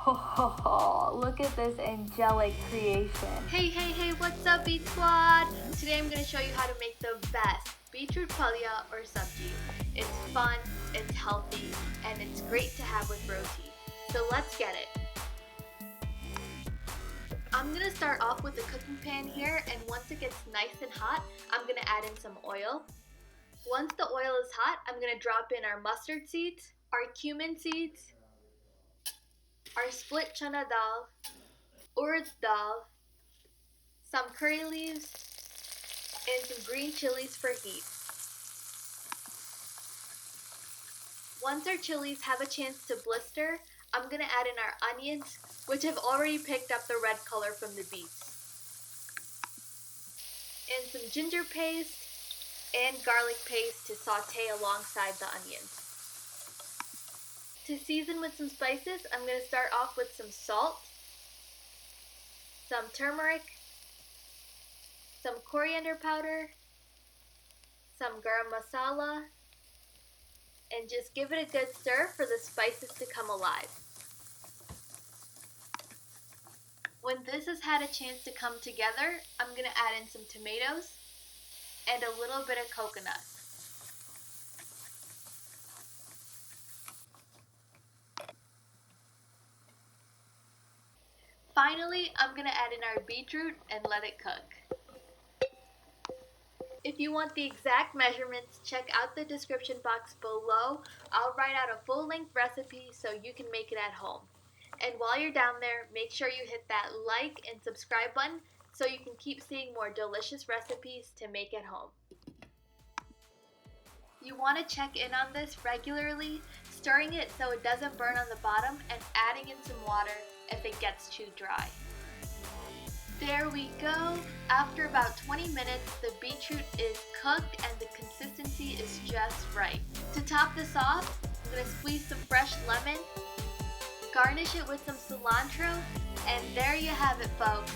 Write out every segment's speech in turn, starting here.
Oh, look at this angelic creation. Hey, what's up, Beet Squad? Today I'm going to show you how to make the best beetroot palya or subji. It's fun, it's healthy, and it's great to have with roti. So let's get it. I'm going to start off with a cooking pan here, and once it gets nice and hot, I'm going to add in some oil. Once the oil is hot, I'm going to drop in our mustard seeds, our cumin seeds, our split channa dal, urad dal, some curry leaves, and some green chilies for heat. Once our chilies have a chance to blister, I'm going to add in our onions, which have already picked up the red color from the beets, and some ginger paste and garlic paste to saute alongside the onions. To season with some spices, I'm going to start off with some salt, some turmeric, some coriander powder, some garam masala, and just give it a good stir for the spices to come alive. When this has had a chance to come together, I'm going to add in some tomatoes and a little bit of coconut. Finally, I'm going to add in our beetroot and let it cook. If you want the exact measurements, check out the description box below. I'll write out a full-length recipe so you can make it at home. And while you're down there, make sure you hit that like and subscribe button so you can keep seeing more delicious recipes to make at home. You want to check in on this regularly, stirring it so it doesn't burn on the bottom and adding in some water if it gets too dry. There we go. After about 20 minutes, the beetroot is cooked and the consistency is just right. To top this off, I'm going to squeeze some fresh lemon, garnish it with some cilantro, and there you have it, folks.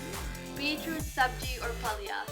Beetroot sabji or palya.